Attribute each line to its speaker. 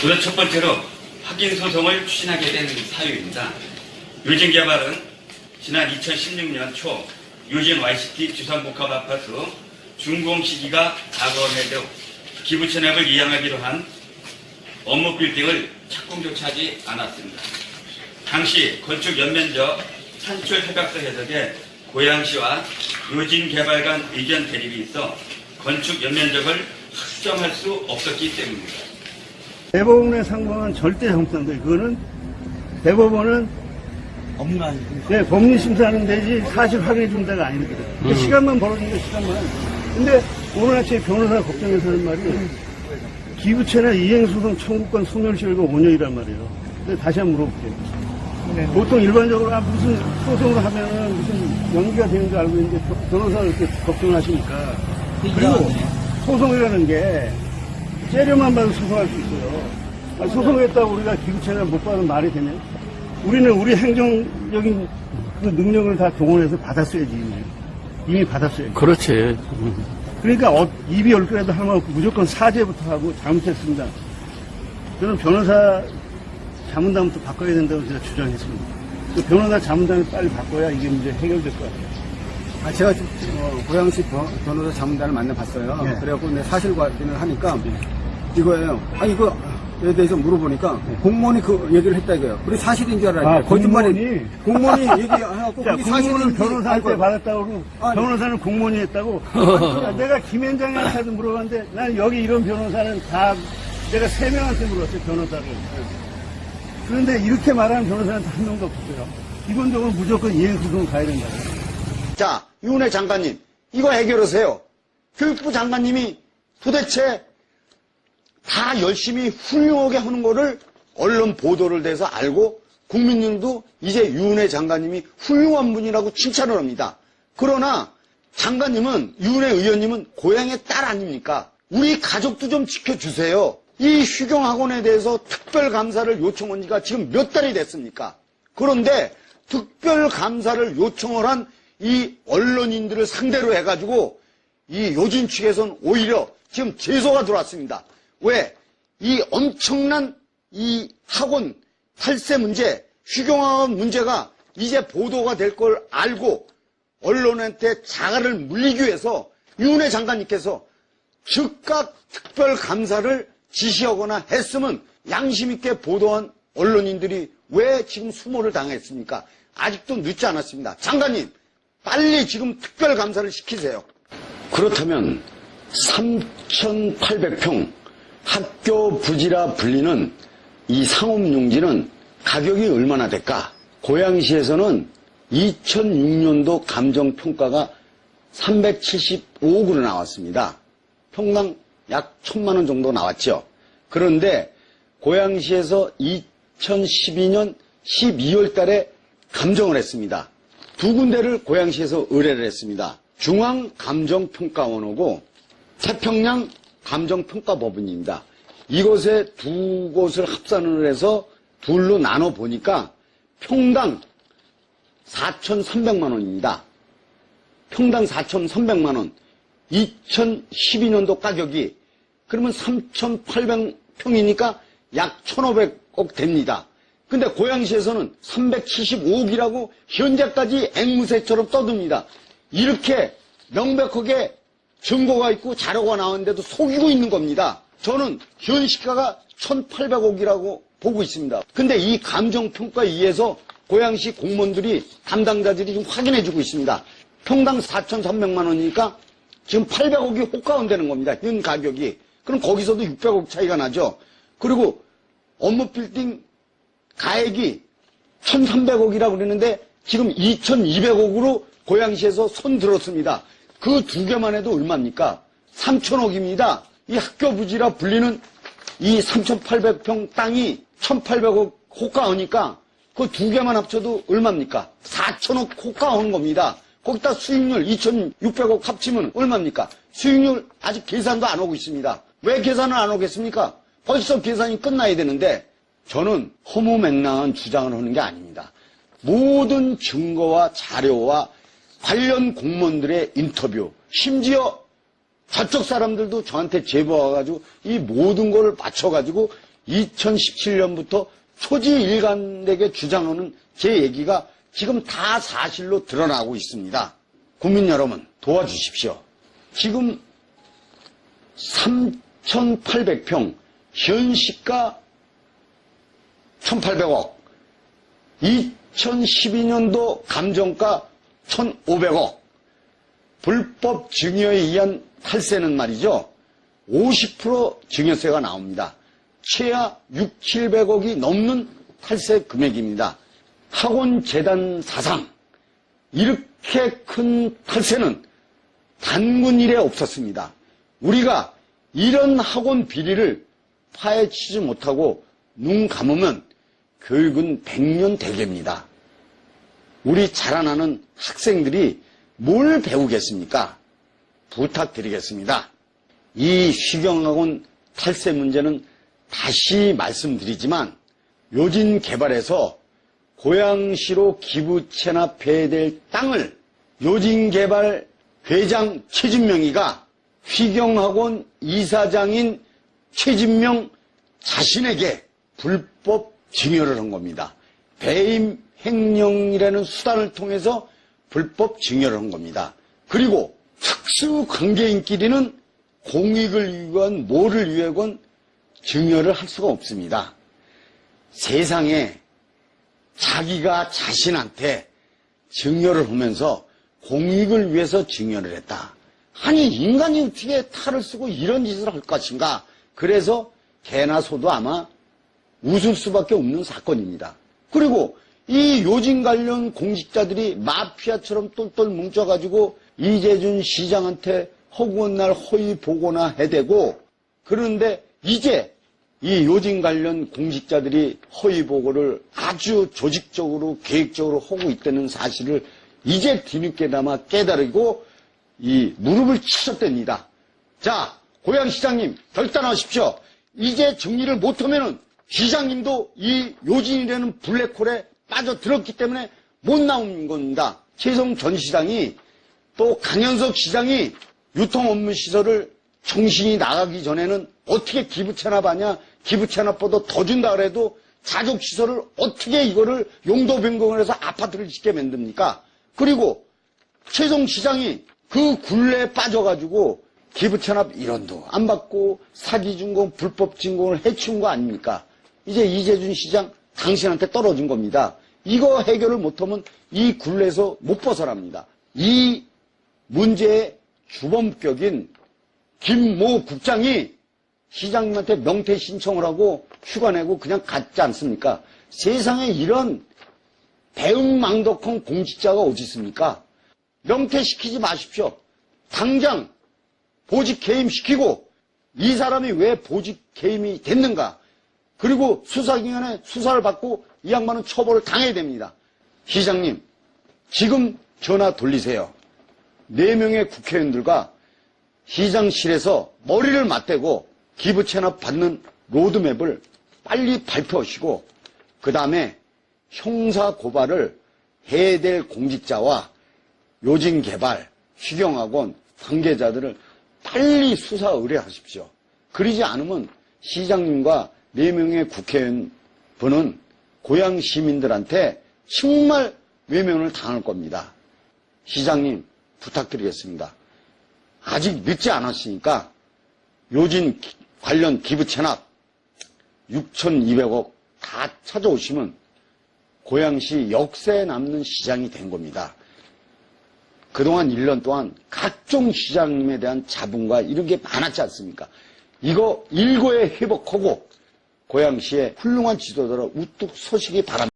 Speaker 1: 우선 첫 번째로 확인 소송을 추진하게 된 사유입니다. 유진개발은 지난 2016년 초 유진 YCT 주상복합 아파트 준공 시기가 다가오면에도 기부 체납을 이양하기로 한 업무 빌딩을 착공조차 하지 않았습니다. 당시 건축 연면적 산출 협약서 해석에 고양시와 유진개발 간 의견 대립이 있어 건축 연면적을 확정할 수 없었기 때문입니다.
Speaker 2: 대법원의 상고는 절대 정상돼. 그거는 대법원은 네, 법리심사하는 데지 사실 확인해 준 데가 아닙니다. 시간만 벌어준 게 시간만. 근데 오늘 아침에 변호사가 걱정해서 하는 말이 기부채나 이행소송 청구권 소멸시효가 5년이란 말이에요. 근데 다시 한번 물어볼게요. 보통 일반적으로 무슨 소송을 하면은 무슨 연기가 되는 줄 알고 있는데 변호사가 이렇게 걱정을 하시니까. 그리고 소송이라는 게 재료만 봐도 소송할 수 있어요. 소송했다고 우리가 기부채나 못 받으면 말이 되냐? 우리는 우리 행정적인 그 능력을 다 동원해서 받았어야지. 이미 받았어야지.
Speaker 3: 그렇지.
Speaker 2: 그러니까 입이 열 개라도 하면 무조건 사죄부터 하고 잘못했습니다. 저는 변호사 자문단부터 바꿔야 된다고 제가 주장했습니다. 그 변호사 자문단을 빨리 바꿔야 이게 문제 해결될 것 같아요.
Speaker 4: 제가 고양시 변호사 자문단을 만나봤어요.
Speaker 2: 네.
Speaker 4: 그래갖고 내 사실 확인을 하니까 이거예요. 이거에 대해서 물어보니까 공무원이 그 얘기를 했다 이거예요. 그게 사실인 줄 알았는데 거짓말이 공무원이 얘기해갖고
Speaker 2: 자,
Speaker 4: 그게
Speaker 2: 공무원은
Speaker 4: 사실인지
Speaker 2: 변호사한테 받았다고 그러고
Speaker 4: 아니.
Speaker 2: 변호사는 공무원이 했다고. 내가 김현장한테도 물어봤는데 난 여기 이런 변호사는 다 내가 3명한테 물어봤어요. 변호사를. 그런데 이렇게 말하는 변호사는 한 명도 없었어요. 기본적으로 무조건 이행소송 가야 된다고.
Speaker 5: 자, 윤회 장관님, 이거 해결하세요. 교육부 장관님이 도대체 다 열심히 훌륭하게 하는 거를 언론 보도를 돼서 알고 국민들도 이제 윤회 장관님이 훌륭한 분이라고 칭찬을 합니다. 그러나 장관님은, 윤회 의원님은 고향의 딸 아닙니까? 우리 가족도 좀 지켜주세요. 이 휴경학원에 대해서 특별감사를 요청한 지가 지금 몇 달이 됐습니까? 그런데 특별감사를 요청을 한 이 언론인들을 상대로 해가지고 이 요진 측에서는 오히려 지금 제소가 들어왔습니다. 왜? 이 엄청난 이 학원 탈세 문제, 휴경학원 문제가 이제 보도가 될 걸 알고 언론한테 자갈을 물리기 위해서 윤회 장관님께서 즉각 특별감사를 지시하거나 했으면 양심 있게 보도한 언론인들이 왜 지금 수모를 당했습니까? 아직도 늦지 않았습니다. 장관님, 빨리 지금 특별감사를 시키세요. 그렇다면 3,800평 학교 부지라 불리는 이 상업용지는 가격이 얼마나 될까? 고양시에서는 2006년도 감정평가가 375억으로 나왔습니다. 평당 약 1,000만 원 정도 나왔죠. 그런데 고양시에서 2012년 12월 달에 감정을 했습니다. 두 군데를 고양시에서 의뢰를 했습니다. 중앙감정평가원하고 태평양 감정평가법원입니다. 이곳에 두 곳을 합산을 해서 둘로 나눠 보니까 평당 4,300만 원입니다. 평당 4,300만 원. 2012년도 가격이 그러면 3,800평이니까 약 1,500억 됩니다. 근데 고양시에서는 375억이라고 현재까지 앵무새처럼 떠듭니다. 이렇게 명백하게 증거가 있고 자료가 나왔는데도 속이고 있는 겁니다. 저는 현 시가가 1,800억이라고 보고 있습니다. 근데 이 감정평가에 의해서 고양시 공무원들이 담당자들이 지금 확인해주고 있습니다. 평당 4,300만 원이니까 지금 800억이 호가운되는 겁니다. 현 가격이. 그럼 거기서도 600억 차이가 나죠. 그리고 업무 빌딩 가액이 1,300억이라고 그러는데 지금 2,200억으로 고양시에서 손 들었습니다. 그 두 개만 해도 얼마입니까? 3,000억입니다. 이 학교 부지라 불리는 이 3,800평 땅이 1,800억 호가오니까 그 두 개만 합쳐도 얼마입니까? 4,000억 호가오는 겁니다. 거기다 수익률 2,600억 합치면 얼마입니까? 수익률 아직 계산도 안 오고 있습니다. 왜 계산을 안 오겠습니까? 벌써 계산이 끝나야 되는데 저는 허무맹랑한 주장을 하는 게 아닙니다. 모든 증거와 자료와 관련 공무원들의 인터뷰, 심지어 저쪽 사람들도 저한테 제보와가지고 이 모든 걸 맞춰가지고 2017년부터 초지일관되게 주장하는 제 얘기가 지금 다 사실로 드러나고 있습니다. 국민 여러분 도와주십시오. 지금 3,800평 현시가 1,800억, 2012년도 감정가 1,500억, 불법 증여에 의한 탈세는 말이죠. 50% 증여세가 나옵니다. 최하 6,700억이 넘는 탈세 금액입니다. 학원재단 사상 이렇게 큰 탈세는 단군 이래 없었습니다. 우리가 이런 학원 비리를 파헤치지 못하고 눈 감으면 교육은 100년 대계입니다. 우리 자라나는 학생들이 뭘 배우겠습니까? 부탁드리겠습니다. 이 휴경학원 탈세 문제는 다시 말씀드리지만 요진 개발에서 고양시로 기부 체납해야 될 땅을 요진 개발 회장 최진명이가 휘경학원 이사장인 최진명 자신에게 불법 증여를 한 겁니다. 배임 횡령이라는 수단을 통해서 불법 증여를 한 겁니다. 그리고 특수 관계인끼리는 공익을 위한 뭐를 위하건 증여를 할 수가 없습니다. 세상에 자기가 자신한테 증여를 하면서 공익을 위해서 증여를 했다. 아니 인간이 어떻게 탈을 쓰고 이런 짓을 할 것인가. 그래서 개나 소도 아마 웃을 수밖에 없는 사건입니다. 그리고 이 요진 관련 공직자들이 마피아처럼 똘똘 뭉쳐가지고 이재준 시장한테 허구한 날 허위 보고나 해대고 그러는데 이제 이 요진 관련 공직자들이 허위 보고를 아주 조직적으로 계획적으로 하고 있다는 사실을 이제 뒤늦게나마 깨달으고 이 무릎을 치셨답니다. 자, 고양시장님 결단하십시오. 이제 정리를 못하면은 시장님도 이 요진이라는 블랙홀에 빠져들었기 때문에 못 나온 겁니다. 최성 전 시장이 또 강현석 시장이 유통업무시설을 정신이 나가기 전에는 어떻게 기부채납하냐, 기부채납보다 더 준다 그래도 자족시설을 어떻게 이거를 용도 변경을 해서 아파트를 짓게 만듭니까? 그리고 최성 시장이 그 굴레에 빠져가지고 기부채납 1원도 안 받고 사기준공, 불법진공을 해치운 거 아닙니까? 이제 이재준 시장 당신한테 떨어진 겁니다. 이거 해결을 못하면 이 굴레에서 못 벗어납니다. 이 문제의 주범격인 김모 국장이 시장님한테 명퇴 신청을 하고 휴가 내고 그냥 갔지 않습니까? 세상에 이런 배은망덕한 공직자가 어디 있습니까? 명퇴시키지 마십시오. 당장 보직 해임시키고 이 사람이 왜 보직 해임이 됐는가? 그리고 수사기관에 수사를 받고 이 양반은 처벌을 당해야 됩니다. 시장님, 지금 전화 돌리세요. 4명의 국회의원들과 시장실에서 머리를 맞대고 기부채납 받는 로드맵을 빨리 발표하시고 그 다음에 형사고발을 해야 될 공직자와 요진개발, 휴경학원 관계자들을 빨리 수사 의뢰하십시오. 그러지 않으면 시장님과 4명의 국회의원분은 고양 시민들한테 정말 외면을 당할 겁니다. 시장님 부탁드리겠습니다. 아직 늦지 않았으니까 요진 관련 기부 체납 6,200억 다 찾아오시면 고양시 역사에 남는 시장이 된 겁니다. 그동안 1년 동안 각종 시장님에 대한 자분과 이런 게 많았지 않습니까? 이거 일거에 회복하고 고양시에 훌륭한 지도자로 우뚝 서시기 바랍니다.